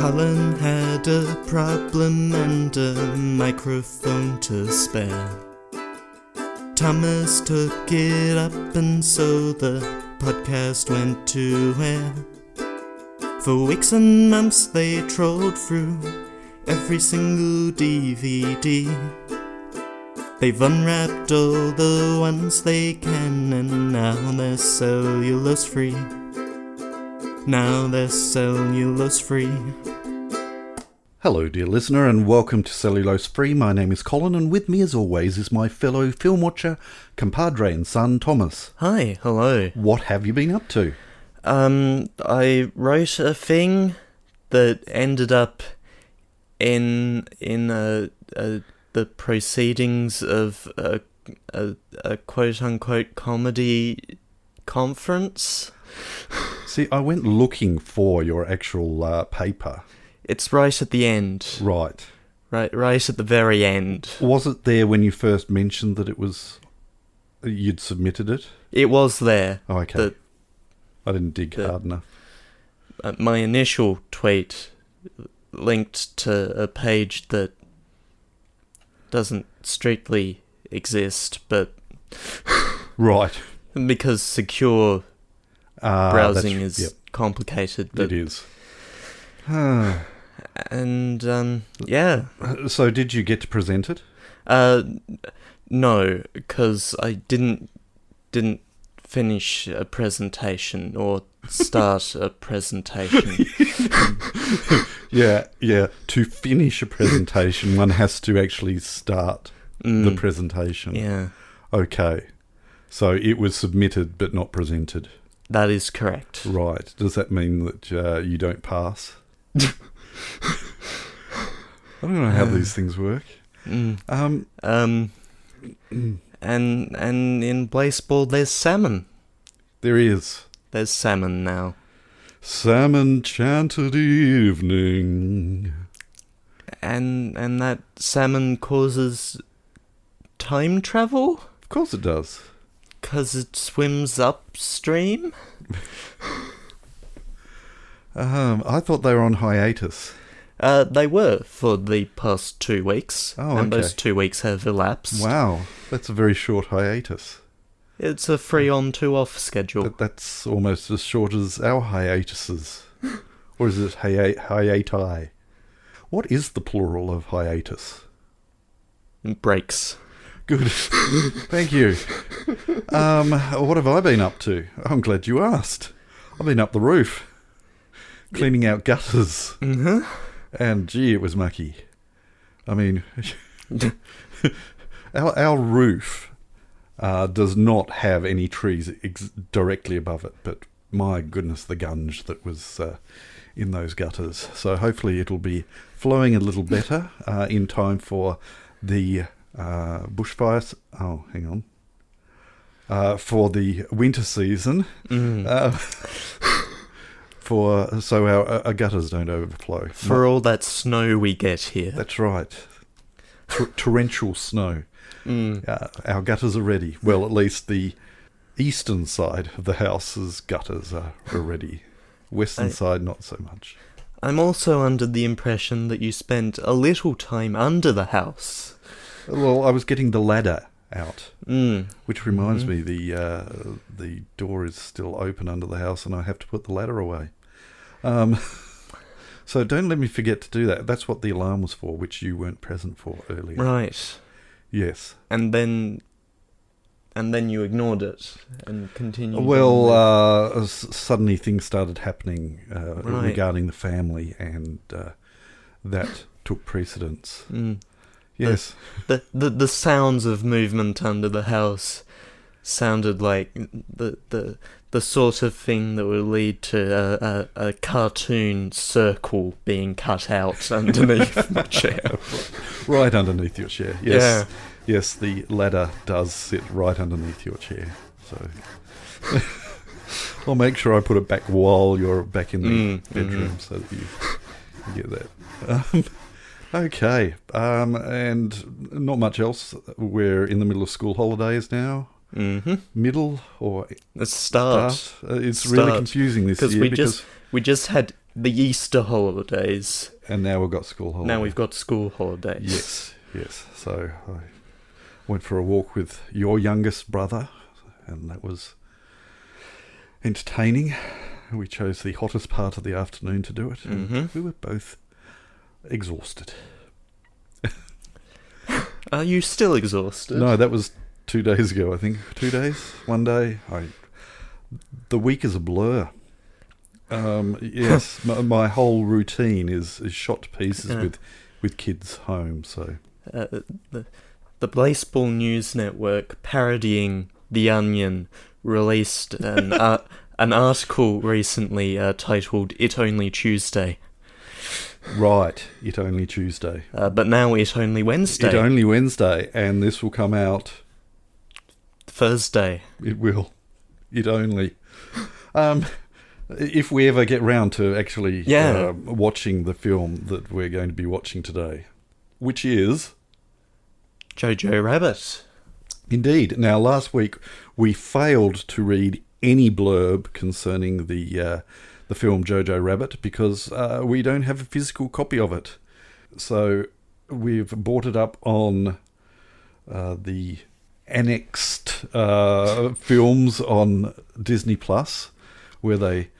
Colin had a problem and a microphone to spare. Thomas took it up and so the podcast went to air. For weeks and months they trolled through every single DVD. They've unwrapped all the ones they can and now they're cellulose free. Now they're cellulose free. Hello dear listener and welcome to Cellulose Free. My name is Colin and with me as always is my fellow film watcher, compadre and son Thomas. Hi, hello. What have you been up to? I wrote a thing that ended up in the proceedings of a quote-unquote comedy conference. See, I went looking for your actual paper. It's right at the end. Right. Right at the very end. Was it there when you first mentioned that you'd submitted it? It was there. Oh, okay. I didn't dig hard enough. My initial tweet linked to a page that doesn't strictly exist, but... Right. Because secure browsing is complicated. But, it is. And, yeah. So did you get to present it? No, because I didn't finish a presentation or start a presentation. Yeah. To finish a presentation, one has to actually start the presentation. Yeah. Okay. So it was submitted but not presented. That is correct. Right. Does that mean that you don't pass? I don't know how these things work. And in baseball, there's salmon. There is. There's salmon now. Salmon chanted evening. And that salmon causes time travel? Of course it does. 'Cause it swims upstream? I thought they were on hiatus. They were for the past 2 weeks. Oh, and okay. those 2 weeks have elapsed. Wow, that's a very short hiatus. It's a 3 on 2 off schedule. That's almost as short as our hiatuses. Or is it hiati? What is the plural of hiatus? Breaks. Good. Thank you. What have I been up to? I'm glad you asked. I've been up the roof, cleaning out gutters. Mm-hmm. And gee, it was mucky. I mean, our roof does not have any trees directly above it, but my goodness, the gunge that was in those gutters. So hopefully it'll be flowing a little better in time for the bushfires. Oh, hang on. For the winter season. So our gutters don't overflow. For all that snow we get here. That's right. Torrential snow. Our gutters are ready. Well, at least the eastern side of the house's gutters are ready. Western side, not so much. I'm also under the impression that you spent a little time under the house. Well, I was getting the ladder out, which reminds me the door is still open under the house and I have to put the ladder away. So don't let me forget to do that. That's what the alarm was for, which you weren't present for earlier. Right. Yes. And then you ignored it and continued. Well, suddenly things started happening regarding the family, and that took precedence. Yes. The sounds of movement under the house sounded like the sort of thing that would lead to a cartoon circle being cut out underneath my chair. Right underneath your chair. Yes. Yeah. Yes, the ladder does sit right underneath your chair. So I'll make sure I put it back while you're back in the bedroom so that you get that. Okay, and not much else. We're in the middle of school holidays now. Mm-hmm. Middle or the start? It's really confusing this year because we just had the Easter holidays. And now we've got school holidays. Now we've got school holidays. Yes. So I went for a walk with your youngest brother, and that was entertaining. We chose the hottest part of the afternoon to do it, and we were both exhausted. Are you still exhausted? No, that was 2 days ago, I think. 2 days? 1 day? The week is a blur. Yes, my whole routine is shot to pieces with kids home. So the Baseball News Network, parodying The Onion, released an article recently titled "It Only Tuesday." Right, It Only Tuesday. But now It Only Wednesday. It Only Wednesday, and this will come out Thursday. It will. It only. If we ever get round to actually watching the film that we're going to be watching today, which is Jojo Rabbit. Indeed. Now, last week we failed to read any blurb concerning the film Jojo Rabbit because we don't have a physical copy of it. So we've bought it up on the annexed films on Disney Plus, where they,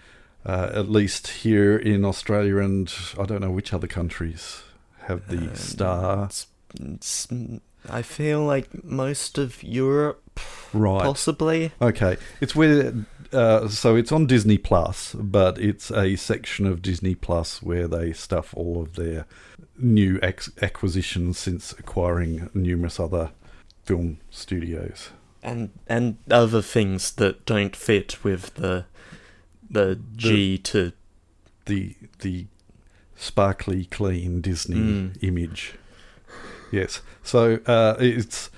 at least here in Australia and I don't know which other countries, have the Star. I feel like most of Europe, right? Possibly. Okay, it's where. So it's on Disney Plus, but it's a section of Disney Plus where they stuff all of their new acquisitions since acquiring numerous other film studios and other things that don't fit with the G to the sparkly clean Disney image. Yes, so it's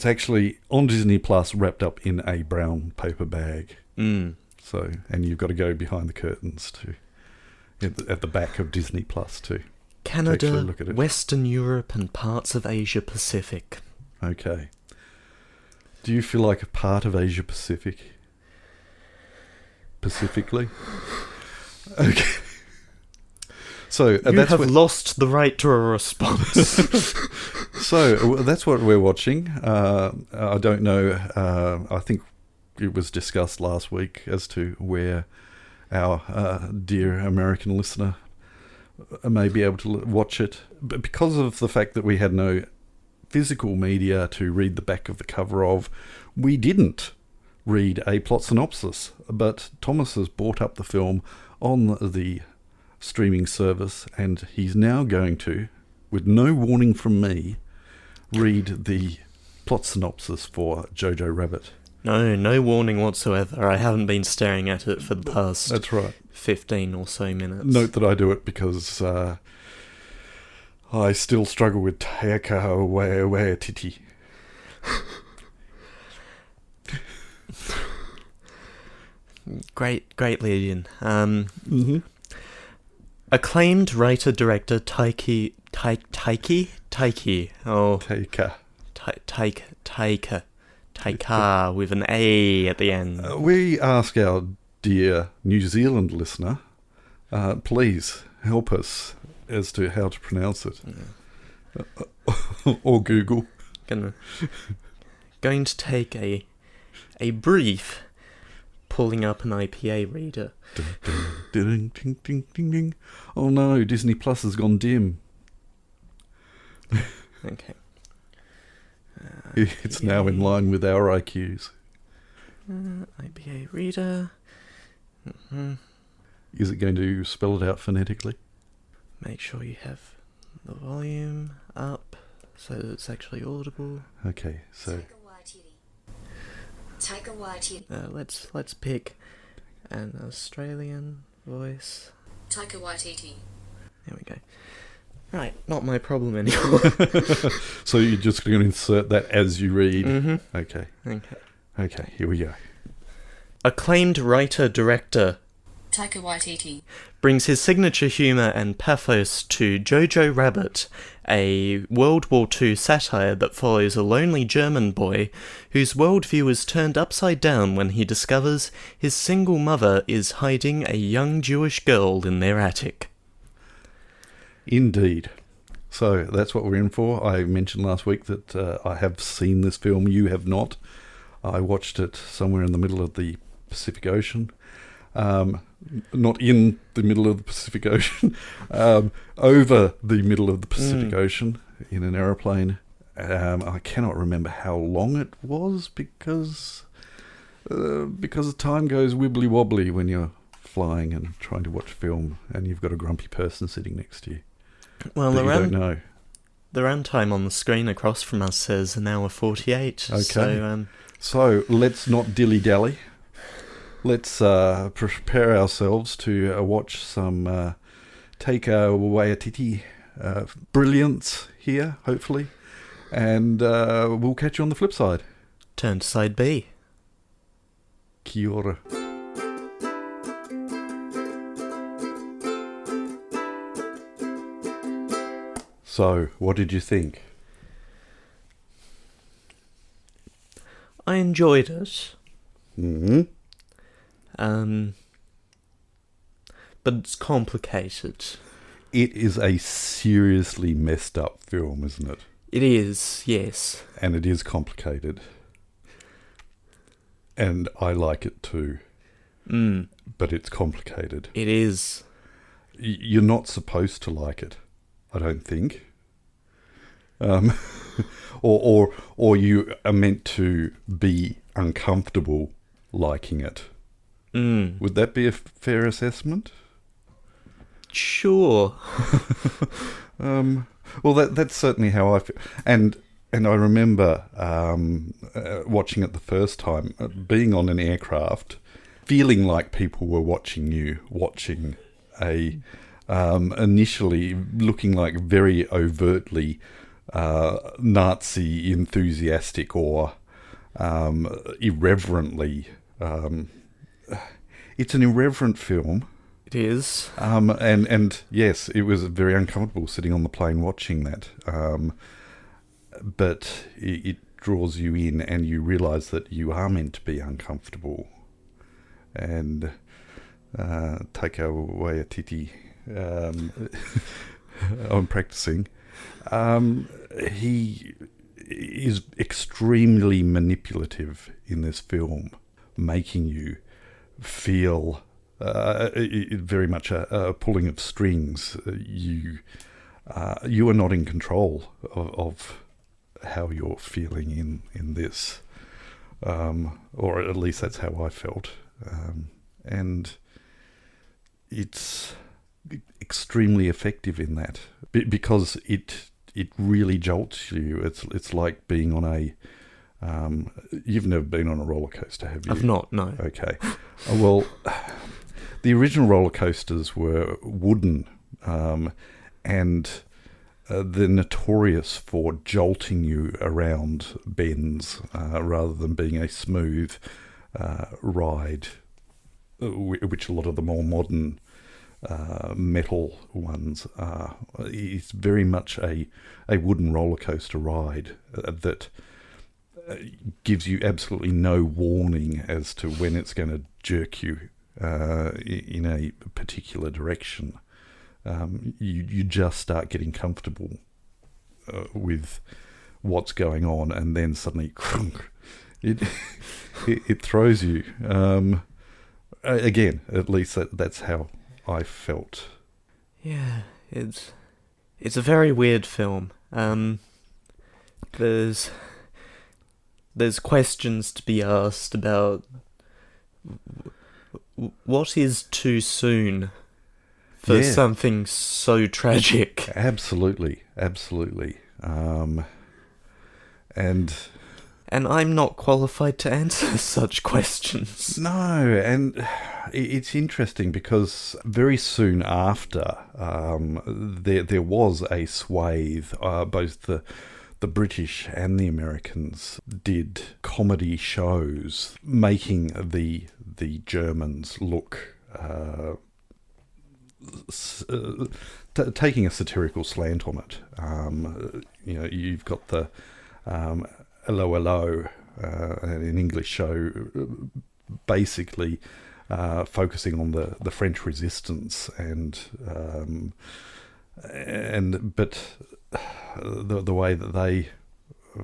actually on Disney Plus, wrapped up in a brown paper bag. So, and you've got to go behind the curtains at the back of Disney Plus to Canada, actually look at it. Western Europe, and parts of Asia Pacific. Okay. Do you feel like a part of Asia Pacific? Pacifically? Okay. So you have lost the right to a response. So that's what we're watching. I don't know. I think it was discussed last week as to where our dear American listener may be able to watch it. But because of the fact that we had no physical media to read the back of the cover of, we didn't read a plot synopsis. But Thomas has bought up the film on the streaming service, and he's now going to, with no warning from me, read the plot synopsis for Jojo Rabbit. No warning whatsoever. I haven't been staring at it for the past That's right. 15 or so minutes. Note that I do it because I still struggle with Taika Waititi. Great lead-in. Acclaimed writer-director Taika. Taika with an A at the end. We ask our dear New Zealand listener, please help us as to how to pronounce it. Yeah. Or Google. Going to take a brief pulling up an IPA reader. Ding, ding, ding, ding, ding. Oh no, Disney Plus has gone dim. Okay. It's now in line with our IQs. IPA reader. Is it going to spell it out phonetically? Make sure you have the volume up so that it's actually audible. Okay, so Taika Waititi. Let's pick an Australian voice. Taika Waititi. There we go. Right, not my problem anymore. So you're just going to insert that as you read? Mm-hmm. Okay, here we go. Acclaimed writer-director Taika Waititi. brings his signature humour and pathos to Jojo Rabbit, a World War II satire that follows a lonely German boy whose worldview is turned upside down when he discovers his single mother is hiding a young Jewish girl in their attic. Indeed. So that's what we're in for. I mentioned last week that I have seen this film. You have not. I watched it somewhere in the middle of the Pacific Ocean. Not in the middle of the Pacific Ocean. Over the middle of the Pacific Ocean in an aeroplane. I cannot remember how long it was because time goes wibbly wobbly when you're flying and trying to watch film and you've got a grumpy person sitting next to you. Well, you don't know. The runtime on the screen across from us says an hour 48. Okay. So let's not dilly-dally. Let's prepare ourselves to watch some Taika Waititi brilliance here, hopefully. And we'll catch you on the flip side. Turn to side B. Kia ora. So, what did you think? I enjoyed it. Mm-hmm. But it's complicated. It is a seriously messed up film, isn't it? It is, yes. And it is complicated. And I like it too. But it's complicated. It is. You're not supposed to like it, I don't think. Or you are meant to be uncomfortable liking it. Would that be a fair assessment? Sure. Well, that's certainly how I feel. And I remember watching it the first time, being on an aircraft, feeling like people were watching you, watching a initially looking like very overtly Nazi enthusiastic or irreverently. It's an irreverent film. It is. And yes, it was very uncomfortable sitting on the plane watching that. But it draws you in and you realise that you are meant to be uncomfortable. And Taika Waititi, I'm practicing. He is extremely manipulative in this film, making you feel very much a pulling of strings. You are not in control of how you're feeling in this, or at least that's how I felt, and it's extremely effective in that because it really jolts you. It's like being on a you've never been on a roller coaster, have you? I've not, no. Okay. Well, the original roller coasters were wooden, and they're notorious for jolting you around bends rather than being a smooth ride, which a lot of the more modern metal ones are. It's very much a wooden roller coaster ride that gives you absolutely no warning as to when it's going to jerk you in a particular direction. You just start getting comfortable with what's going on, and then suddenly it throws you. Again, at least that's how I felt. Yeah, it's a very weird film. There's questions to be asked about what is too soon for something so tragic. Absolutely. And I'm not qualified to answer such questions. No, and it's interesting because very soon after, there was a swathe, both the British and the Americans did comedy shows making the Germans look taking a satirical slant on it. You've got the Hello Hello, an English show, basically focusing on the French Resistance but the way that they,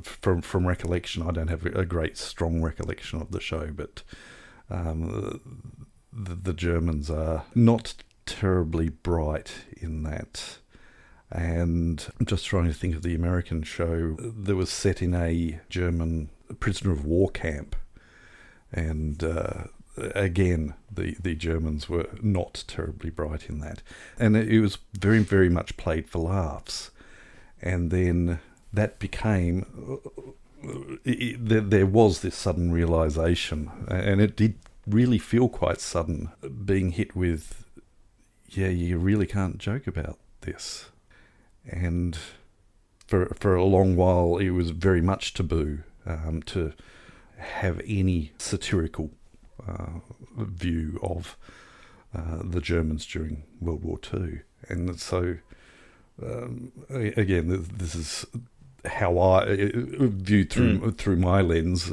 from recollection, I don't have a great strong recollection of the show, but the Germans are not terribly bright in that. And I'm just trying to think of the American show that was set in a German prisoner of war camp, and again, the Germans were not terribly bright in that. And it was very, very much played for laughs. And then that became... there was this sudden realisation, and it did really feel quite sudden, being hit with, you really can't joke about this. And for a long while, it was very much taboo to have any satirical view of the Germans during World War II. And so, again, this is how I viewed through my lens,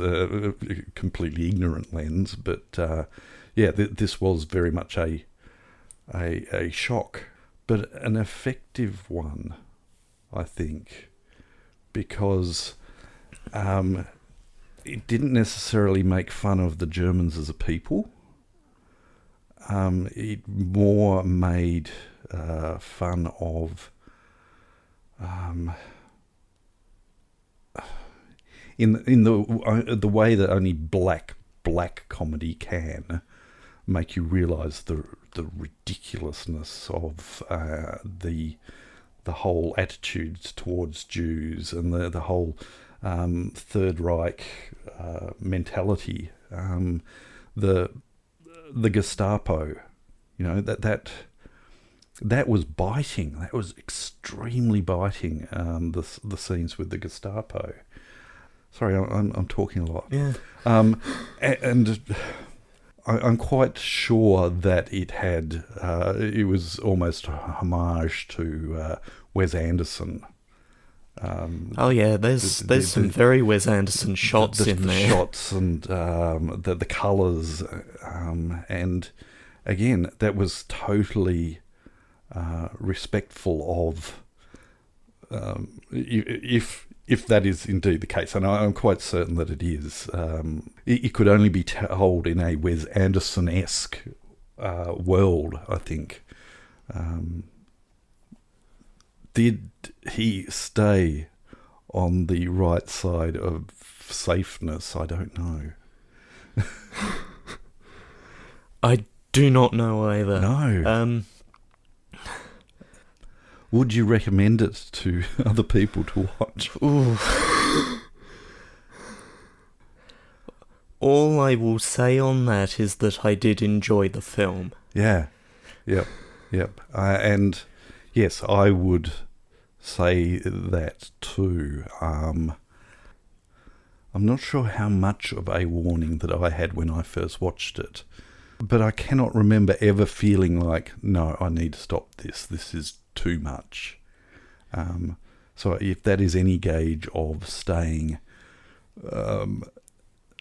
completely ignorant lens. But this was very much a shock, but an effective one, I think, because it didn't necessarily make fun of the Germans as a people. It more made fun of in the way that only black comedy can make you realise the ridiculousness of the whole attitudes towards Jews and the whole Third Reich mentality. The Gestapo, that was biting. That was extremely biting. The scenes with the Gestapo. Sorry, I'm talking a lot. Yeah. And I'm quite sure that it was almost a homage to Wes Anderson. There's some very Wes Anderson shots in there. Shots and the colours, and again, that was totally respectful of, if that is indeed the case, and I'm quite certain that it is. It could only be told in a Wes Anderson-esque world, I think. Did he stay on the right side of safeness? I don't know. I do not know either. No. Would you recommend it to other people to watch? Ooh. All I will say on that is that I did enjoy the film. Yeah. Yep. And yes, I would say that too. I'm not sure how much of a warning that I had when I first watched it, but I cannot remember ever feeling like, no, I need to stop this. This is too much. So if that is any gauge of staying,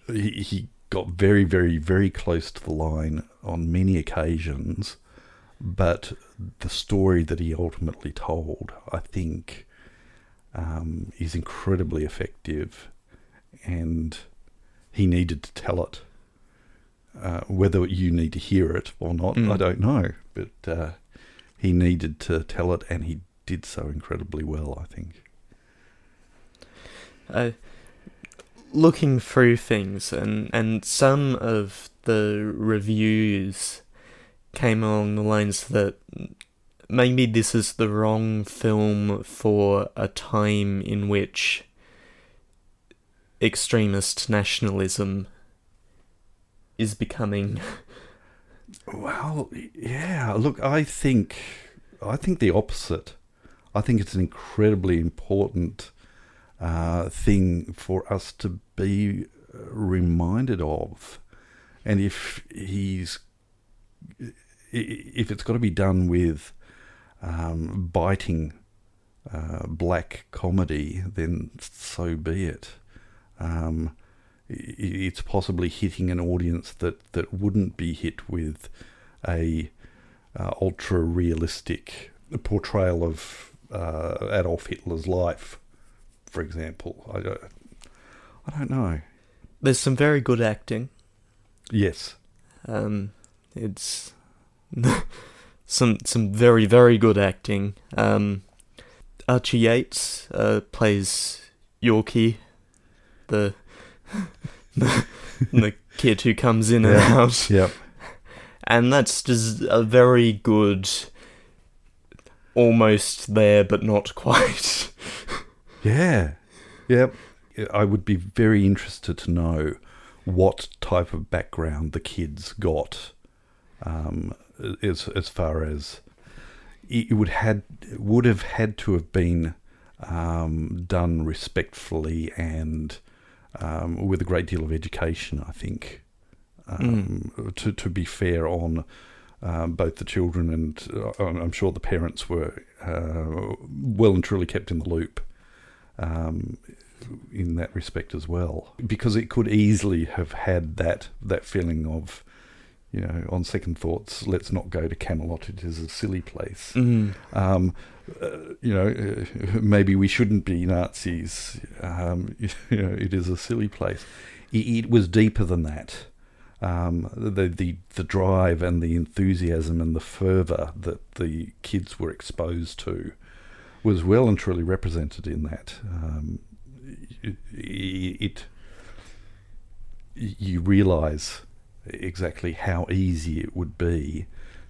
he got very, very, very close to the line on many occasions, but the story that he ultimately told, I think, is incredibly effective, and he needed to tell it. Whether you need to hear it or not, I don't know, but he needed to tell it, and he did so incredibly well, I think. Looking through things, and some of the reviews came along the lines that maybe this is the wrong film for a time in which extremist nationalism is becoming... Well, yeah, look, I think the opposite. I think it's an incredibly important thing for us to be reminded of. And if he's if it's got to be done with biting black comedy, then so be it. It's possibly hitting an audience that wouldn't be hit with a ultra realistic portrayal of Adolf Hitler's life, for example. I don't know. There's some very good acting. Yes. It's some very, very good acting. Archie Yates plays Yorkie, the kid who comes in and out. Yep. And that's just a very good, almost there but not quite. Yeah. Yep. I would be very interested to know what type of background the kids got, as far as it would have had to have been done respectfully and with a great deal of education, I think, to be fair on both the children and I'm sure the parents were well and truly kept in the loop in that respect as well, because it could easily have had that feeling of, on second thoughts, let's not go to Camelot, it is a silly place. Maybe we shouldn't be Nazis, it is a silly place. It was deeper than that. The drive and the enthusiasm and the fervour that the kids were exposed to was well and truly represented in that. You realise exactly how easy it would be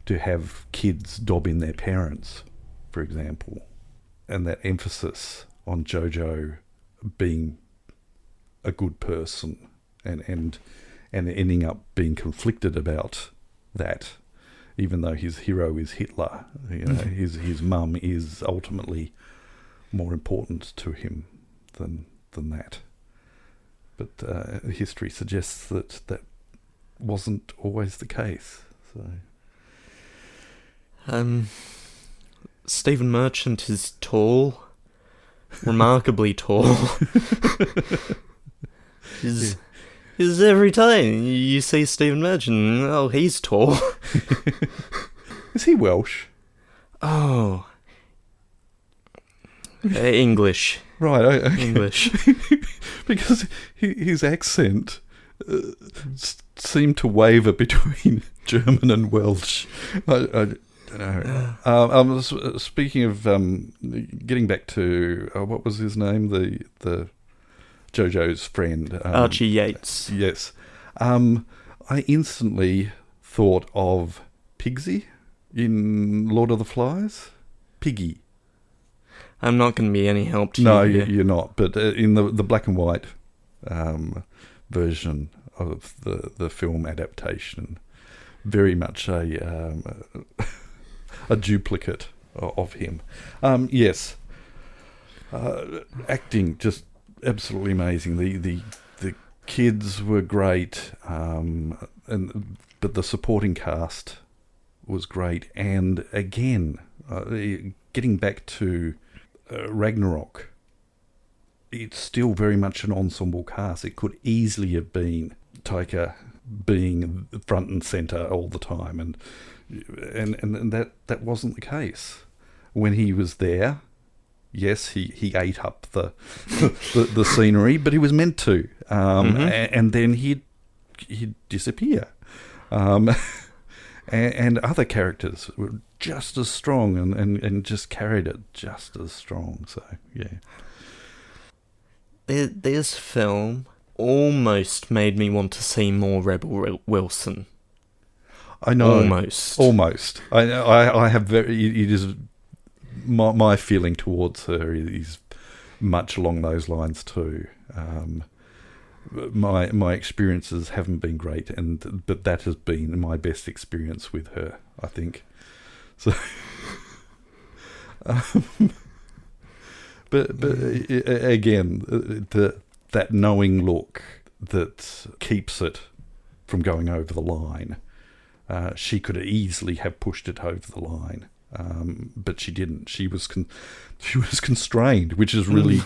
to have kids dob in their parents, for example, and that emphasis on Jojo being a good person and ending up being conflicted about that, even though his hero is Hitler. His mum is ultimately more important to him than that. But history suggests that wasn't always the case. So, Stephen Merchant is tall, remarkably tall. Is every time you see Stephen Merchant, oh, he's tall. Is he Welsh? Oh, English. Right, okay. English. Because his accent seemed to waver between German and Welsh. I don't know. Speaking of getting back to what was his name, the Jojo's friend, Archie Yates. Yes, I instantly thought of Pigsy in Lord of the Flies. Piggy. I'm not going to be any help to you. No, you're not. But in the black and white version of the film adaptation, very much a duplicate of him. Yes, acting just absolutely amazing. The kids were great, but the supporting cast was great. And again, getting back to Ragnarok, it's still very much an ensemble cast. It could easily have been Taika being front and centre all the time, and that wasn't the case. When he was there, yes, he ate up the scenery, but he was meant to, and then he'd disappear. And other characters were just as strong and just carried it just as strong. So, yeah. This film almost made me want to see more Rebel Wilson. I know. Almost. I have it is my feeling towards her is much along those lines too. My experiences haven't been great, but that has been my best experience with her, I think. So, but again, that knowing look that keeps it from going over the line, She could easily have pushed it over the line, but she didn't. She was constrained, which is really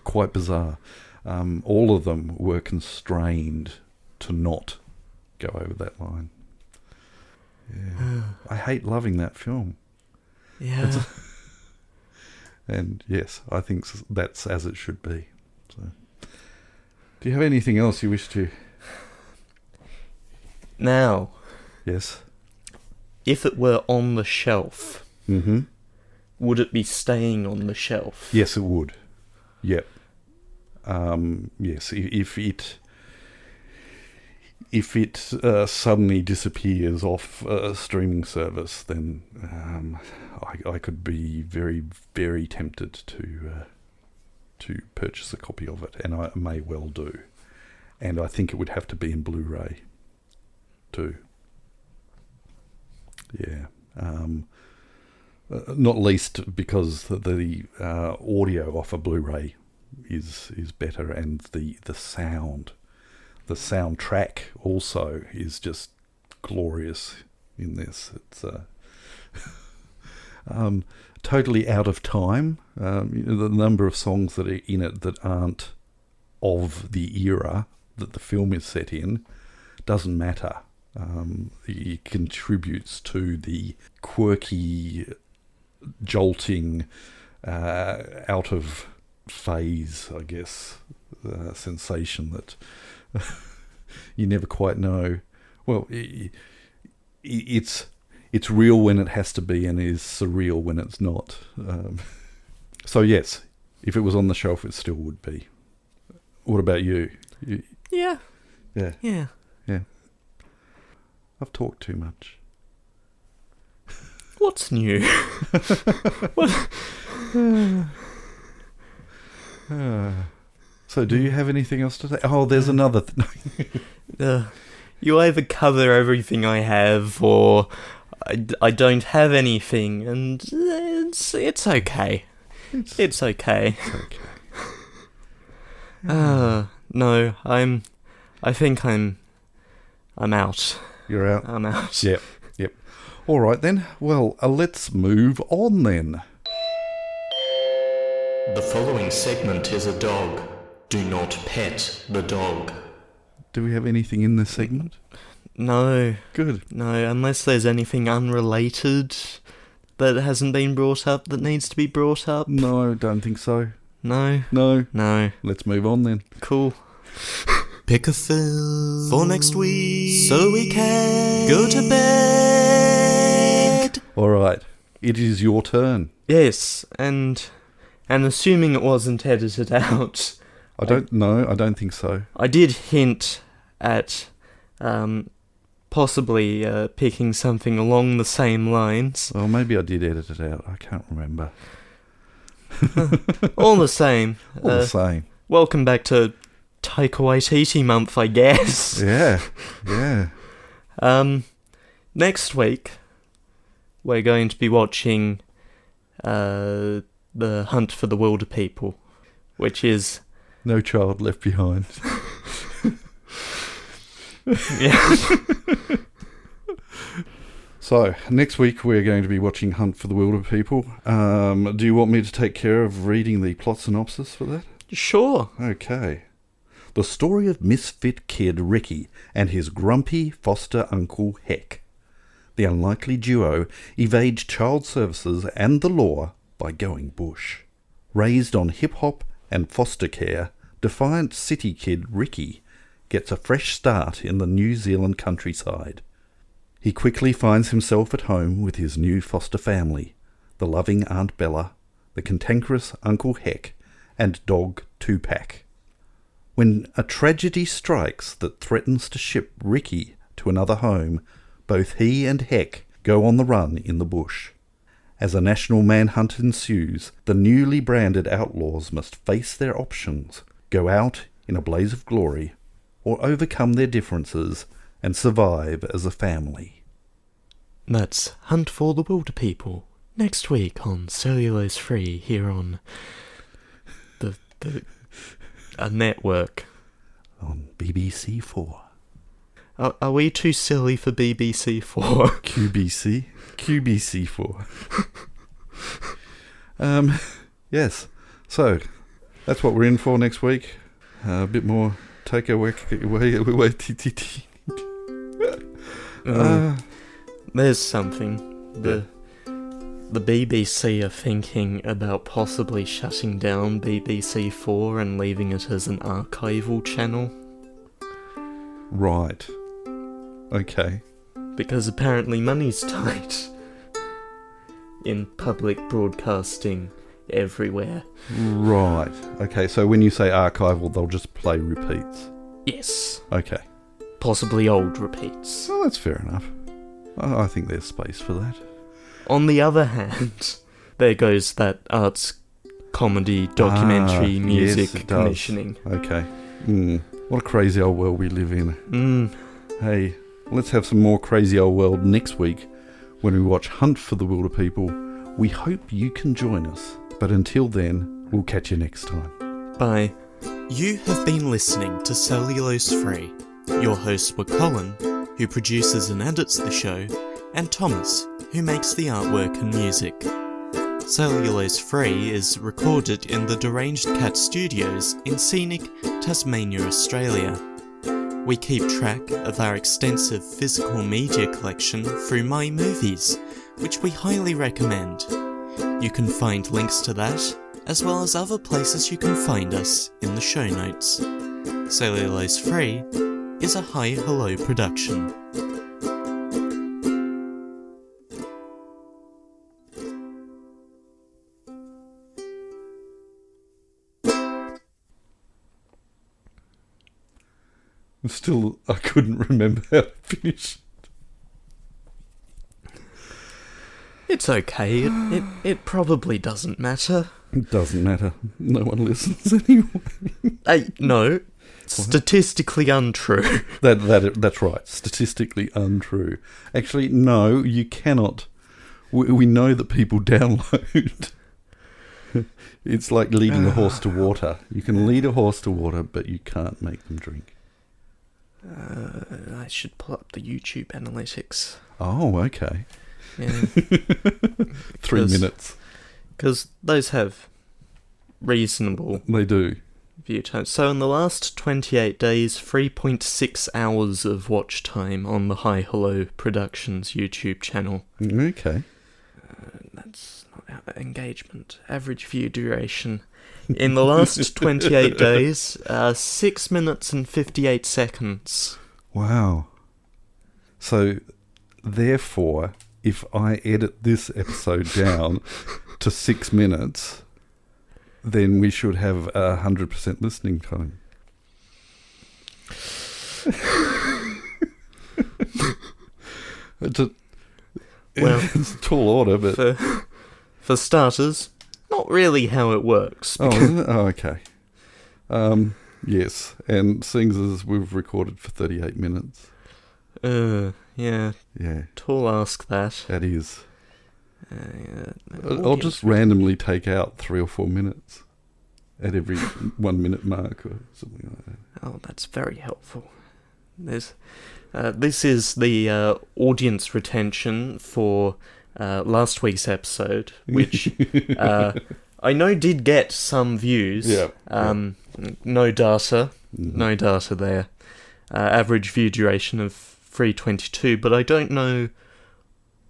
quite bizarre. All of them were constrained to not go over that line. Yeah. I hate loving that film. Yeah. And yes, I think that's as it should be. So, do you have anything else you wish to? Now, Yes. if it were on the shelf, would it be staying on the shelf? Yes, it would. Yep. Yes, if it suddenly disappears off a streaming service, then I could be very, very tempted to purchase a copy of it, and I may well do. And I think it would have to be in Blu-ray too. Yeah. Not least because the audio off a Blu-ray is better, and the soundtrack also is just glorious in this. It's totally out of time. The number of songs that are in it that aren't of the era that the film is set in doesn't matter. It contributes to the quirky, jolting, out of phase, I guess, sensation that you never quite know. Well, it's real when it has to be, and is surreal when it's not. So yes, if it was on the shelf, it still would be. What about you? Yeah. Yeah. Yeah. Yeah. I've talked too much. What's new? What? So do you have anything else to say? Oh, there's another You either cover everything I have, or I don't have anything, and it's okay. It's okay. No, I think I'm out. You're out? I'm out. Yep. All right then. Well, let's move on then. The following segment is a dog. Do not pet the dog. Do we have anything in this segment? No. Good. No, unless there's anything unrelated that hasn't been brought up that needs to be brought up. No, don't think so. No. Let's move on then. Cool. Pick a film for next week so we can go to bed. All right. It is your turn. Yes, and assuming it wasn't edited out, I don't know. I don't think so. I did hint at possibly picking something along the same lines. Well, maybe I did edit it out. I can't remember. All the same. All the same. Welcome back to Taika Waititi month, I guess. Yeah. Next week, we're going to be watching The Hunt for the Wilder People, which is... No Child Left Behind. Yeah. So, next week we're going to be watching Hunt for the Wilder People. Do you want me to take care of reading the plot synopsis for that? Sure. Okay. The story of misfit kid Ricky and his grumpy foster uncle Heck. The unlikely duo evade child services and the law by going bush. Raised on hip-hop and foster care, defiant city kid Ricky gets a fresh start in the New Zealand countryside. He quickly finds himself at home with his new foster family, the loving Aunt Bella, the cantankerous Uncle Heck, and dog Tupac. When a tragedy strikes that threatens to ship Ricky to another home, both he and Heck go on the run in the bush. As a national manhunt ensues, the newly branded outlaws must face their options, go out in a blaze of glory, or overcome their differences and survive as a family. That's Hunt for the Wilder People, next week on Cellulose Free here on a network. On BBC 4. Are we too silly for BBC4? QBC? QBC4. Yes. So, that's what we're in for next week. A bit more Taika Waititi. There's something. The BBC are thinking about possibly shutting down BBC4 and leaving it as an archival channel. Right. Okay. Because apparently money's tight in public broadcasting everywhere. Right. Okay, so when you say archival, they'll just play repeats. Yes. Okay. Possibly old repeats. Well, that's fair enough. I think there's space for that. On the other hand, there goes that arts comedy documentary music yes, commissioning. Okay. What a crazy old world we live in. Hey, let's have some more crazy old world next week when we watch Hunt for the Wilder People. We hope you can join us. But until then, we'll catch you next time. Bye. You have been listening to Cellulose Free. Your hosts were Colin, who produces and edits the show, and Thomas, who makes the artwork and music. Cellulose Free is recorded in the Deranged Cat Studios in scenic Tasmania, Australia. We keep track of our extensive physical media collection through My Movies, which we highly recommend. You can find links to that, as well as other places you can find us in the show notes. Cellulose Free is a Hi Hello production. Still, I couldn't remember how to finish. It's okay. It probably doesn't matter. It doesn't matter. No one listens anyway. No. Statistically untrue. That's right. Statistically untrue. Actually, no, you cannot. We know that people download. It's like leading a horse to water. You can lead a horse to water, but you can't make them drink. I should pull up the YouTube analytics. Oh, okay. Yeah. 3 minutes. Because those have reasonable They do. view time. So in the last 28 days, 3.6 hours of watch time on the Hi Hello Productions YouTube channel. Okay. That's not engagement. Average view duration. In the last 28 days, 6 minutes and 58 seconds. Wow. So, therefore, if I edit this episode down to 6 minutes, then we should have 100% listening time. It's a tall order, but... For starters, not really how it works. Okay. Yes, and seeing as we've recorded for 38 minutes. Yeah. Yeah. Tall ask that. That is. Yeah, I'll just randomly take out 3 or 4 minutes at every 1 minute mark or something like that. Oh, that's very helpful. This is the audience retention for last week's episode, which I know did get some views. Yeah. No data. Mm-hmm. No data there. Average view duration of 3:22, but I don't know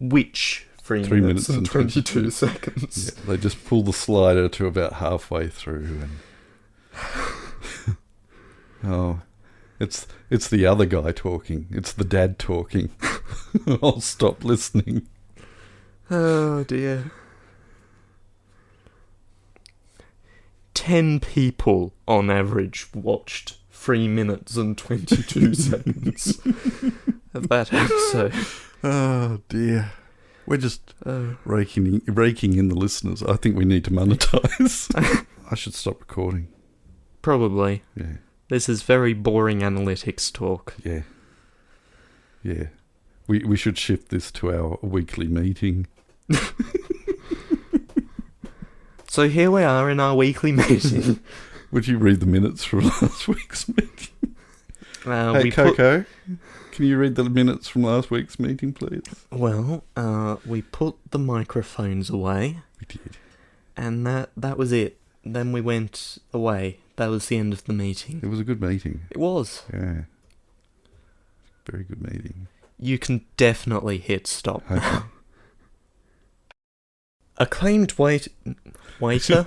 which 3 minutes and 22 seconds. Yeah, they just pull the slider to about halfway through and... Oh, it's the other guy talking. It's the dad talking. I'll stop listening. Oh dear. 10 people on average watched 3 minutes and 22 seconds of that episode. Oh dear. We're just raking in the listeners. I think we need to monetize. I should stop recording. Probably. Yeah. This is very boring analytics talk. Yeah. Yeah. We should shift this to our weekly meeting. So here we are in our weekly meeting. Would you read the minutes from last week's meeting? Hey, Coco, Can you read the minutes from last week's meeting, please? Well, we put the microphones away, We did. and that was it. Then we went away. That was the end of the meeting. It was a good meeting. It was. Yeah. Very good meeting. You can definitely hit stop. Okay. Acclaimed waiter.